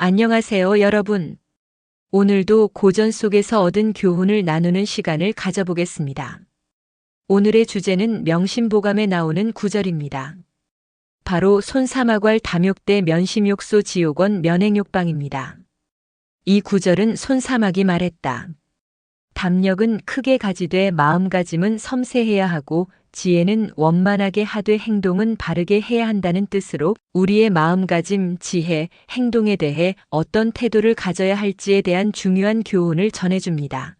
안녕하세요, 여러분. 오늘도 고전 속에서 얻은 교훈을 나누는 시간을 가져보겠습니다. 오늘의 주제는 명심보감에 나오는 구절입니다. 바로 손사마괄 담욕대 면심욕소 지옥원 면행욕방입니다. 이 구절은 손사막이 말했다. 담력은 크게 가지되 마음가짐은 섬세해야 하고 지혜는 원만하게 하되 행동은 바르게 해야 한다는 뜻으로 우리의 마음가짐, 지혜, 행동에 대해 어떤 태도를 가져야 할지에 대한 중요한 교훈을 전해줍니다.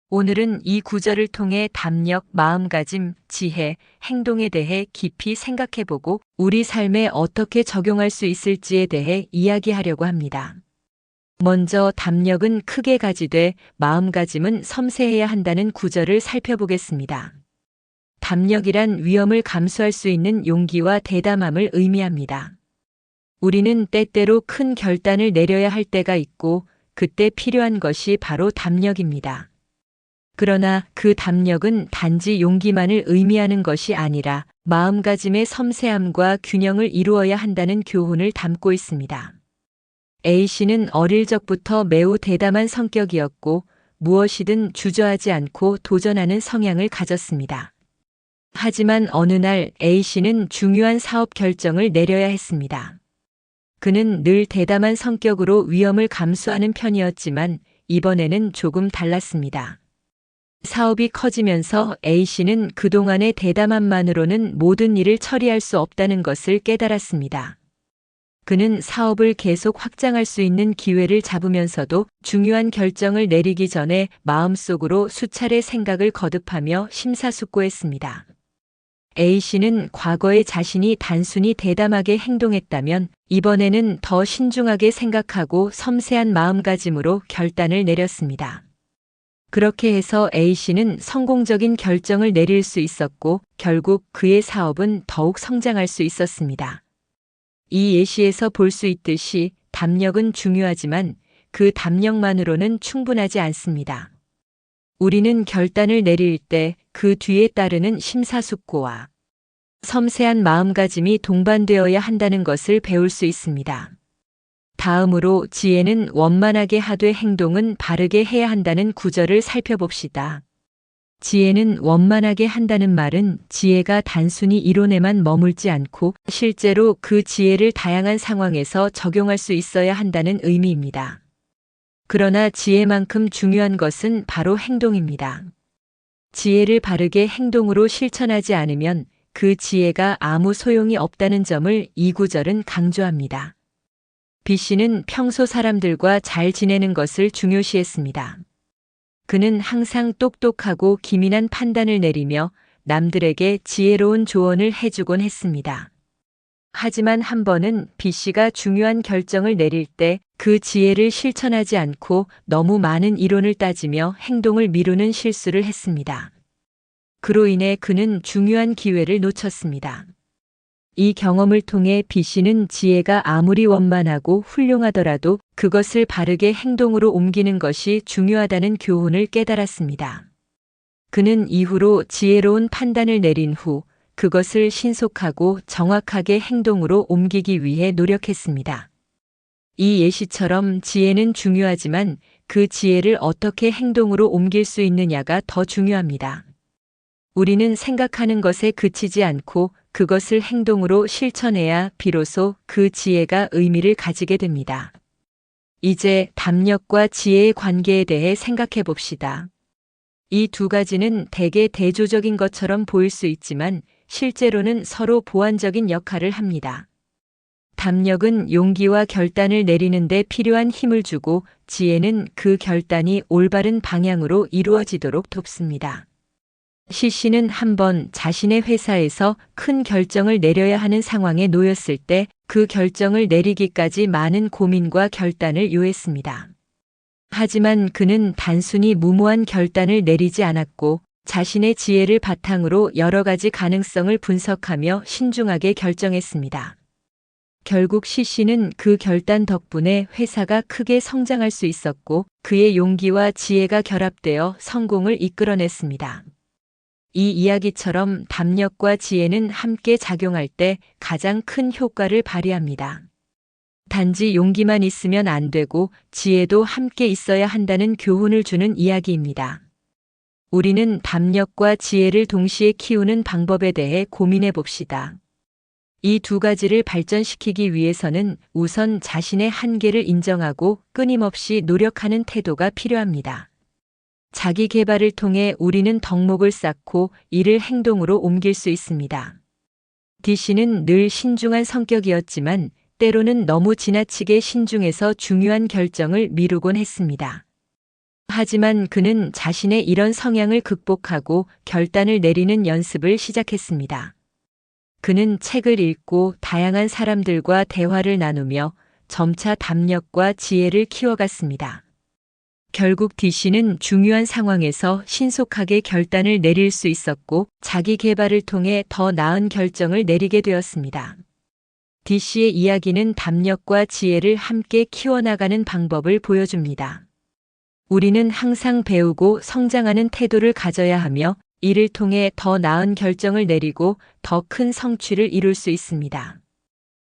오늘은 이 구절을 통해 담력, 마음가짐, 지혜, 행동에 대해 깊이 생각해보고 우리 삶에 어떻게 적용할 수 있을지에 대해 이야기하려고 합니다. 먼저 담력은 크게 가지되 마음가짐은 섬세해야 한다는 구절을 살펴보겠습니다. 담력이란 위험을 감수할 수 있는 용기와 대담함을 의미합니다. 우리는 때때로 큰 결단을 내려야 할 때가 있고 그때 필요한 것이 바로 담력입니다. 그러나 그 담력은 단지 용기만을 의미하는 것이 아니라 마음가짐의 섬세함과 균형을 이루어야 한다는 교훈을 담고 있습니다. A씨는 어릴 적부터 매우 대담한 성격이었고 무엇이든 주저하지 않고 도전하는 성향을 가졌습니다. 하지만 어느 날 A씨는 중요한 사업 결정을 내려야 했습니다. 그는 늘 대담한 성격으로 위험을 감수하는 편이었지만 이번에는 조금 달랐습니다. 사업이 커지면서 A씨는 그동안의 대담함만으로는 모든 일을 처리할 수 없다는 것을 깨달았습니다. 그는 사업을 계속 확장할 수 있는 기회를 잡으면서도 중요한 결정을 내리기 전에 마음속으로 수차례 생각을 거듭하며 심사숙고했습니다. A씨는 과거에 자신이 단순히 대담하게 행동했다면 이번에는 더 신중하게 생각하고 섬세한 마음가짐으로 결단을 내렸습니다. 그렇게 해서 A씨는 성공적인 결정을 내릴 수 있었고 결국 그의 사업은 더욱 성장할 수 있었습니다. 이 예시에서 볼 수 있듯이 담력은 중요하지만 그 담력만으로는 충분하지 않습니다. 우리는 결단을 내릴 때 그 뒤에 따르는 심사숙고와 섬세한 마음가짐이 동반되어야 한다는 것을 배울 수 있습니다. 다음으로 지혜는 원만하게 하되 행동은 바르게 해야 한다는 구절을 살펴봅시다. 지혜는 원만하게 한다는 말은 지혜가 단순히 이론에만 머물지 않고 실제로 그 지혜를 다양한 상황에서 적용할 수 있어야 한다는 의미입니다. 그러나 지혜만큼 중요한 것은 바로 행동입니다. 지혜를 바르게 행동으로 실천하지 않으면 그 지혜가 아무 소용이 없다는 점을 이 구절은 강조합니다. B씨는 평소 사람들과 잘 지내는 것을 중요시했습니다. 그는 항상 똑똑하고 기민한 판단을 내리며 남들에게 지혜로운 조언을 해주곤 했습니다. 하지만 한 번은 B씨가 중요한 결정을 내릴 때 그 지혜를 실천하지 않고 너무 많은 이론을 따지며 행동을 미루는 실수를 했습니다. 그로 인해 그는 중요한 기회를 놓쳤습니다. 이 경험을 통해 B씨는 지혜가 아무리 원만하고 훌륭하더라도 그것을 바르게 행동으로 옮기는 것이 중요하다는 교훈을 깨달았습니다. 그는 이후로 지혜로운 판단을 내린 후 그것을 신속하고 정확하게 행동으로 옮기기 위해 노력했습니다. 이 예시처럼 지혜는 중요하지만 그 지혜를 어떻게 행동으로 옮길 수 있느냐가 더 중요합니다. 우리는 생각하는 것에 그치지 않고 그것을 행동으로 실천해야 비로소 그 지혜가 의미를 가지게 됩니다. 이제 담력과 지혜의 관계에 대해 생각해 봅시다. 이 두 가지는 대개 대조적인 것처럼 보일 수 있지만 실제로는 서로 보완적인 역할을 합니다. 담력은 용기와 결단을 내리는 데 필요한 힘을 주고 지혜는 그 결단이 올바른 방향으로 이루어지도록 돕습니다. C씨는 한번 자신의 회사에서 큰 결정을 내려야 하는 상황에 놓였을 때 그 결정을 내리기까지 많은 고민과 결단을 요했습니다. 하지만 그는 단순히 무모한 결단을 내리지 않았고 자신의 지혜를 바탕으로 여러 가지 가능성을 분석하며 신중하게 결정했습니다. 결국 C씨는 그 결단 덕분에 회사가 크게 성장할 수 있었고 그의 용기와 지혜가 결합되어 성공을 이끌어냈습니다. 이 이야기처럼 담력과 지혜는 함께 작용할 때 가장 큰 효과를 발휘합니다. 단지 용기만 있으면 안 되고 지혜도 함께 있어야 한다는 교훈을 주는 이야기입니다. 우리는 담력과 지혜를 동시에 키우는 방법에 대해 고민해 봅시다. 이 두 가지를 발전시키기 위해서는 우선 자신의 한계를 인정하고 끊임없이 노력하는 태도가 필요합니다. 자기 개발을 통해 우리는 덕목을 쌓고 이를 행동으로 옮길 수 있습니다. D씨는 늘 신중한 성격이었지만 때로는 너무 지나치게 신중해서 중요한 결정을 미루곤 했습니다. 하지만 그는 자신의 이런 성향을 극복하고 결단을 내리는 연습을 시작했습니다. 그는 책을 읽고 다양한 사람들과 대화를 나누며 점차 담력과 지혜를 키워갔습니다. 결국 D씨는 중요한 상황에서 신속하게 결단을 내릴 수 있었고 자기 개발을 통해 더 나은 결정을 내리게 되었습니다. D씨의 이야기는 담력과 지혜를 함께 키워나가는 방법을 보여줍니다. 우리는 항상 배우고 성장하는 태도를 가져야 하며 이를 통해 더 나은 결정을 내리고 더 큰 성취를 이룰 수 있습니다.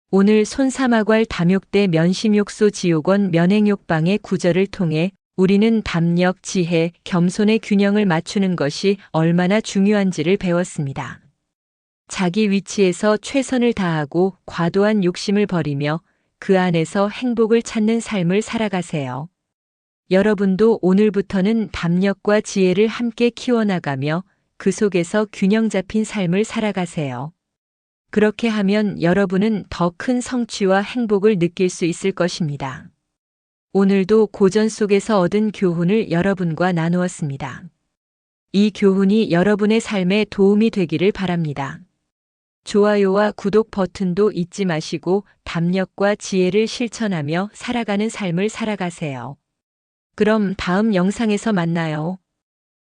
오늘 손사마괄 담욕대 면심욕소 지옥원 면행욕방의 구절을 통해 우리는 담력, 지혜, 겸손의 균형을 맞추는 것이 얼마나 중요한지를 배웠습니다. 자기 위치에서 최선을 다하고 과도한 욕심을 버리며 그 안에서 행복을 찾는 삶을 살아가세요. 여러분도 오늘부터는 담력과 지혜를 함께 키워나가며 그 속에서 균형 잡힌 삶을 살아가세요. 그렇게 하면 여러분은 더 큰 성취와 행복을 느낄 수 있을 것입니다. 오늘도 고전 속에서 얻은 교훈을 여러분과 나누었습니다. 이 교훈이 여러분의 삶에 도움이 되기를 바랍니다. 좋아요와 구독 버튼도 잊지 마시고 담력과 지혜를 실천하며 살아가는 삶을 살아가세요. 그럼 다음 영상에서 만나요.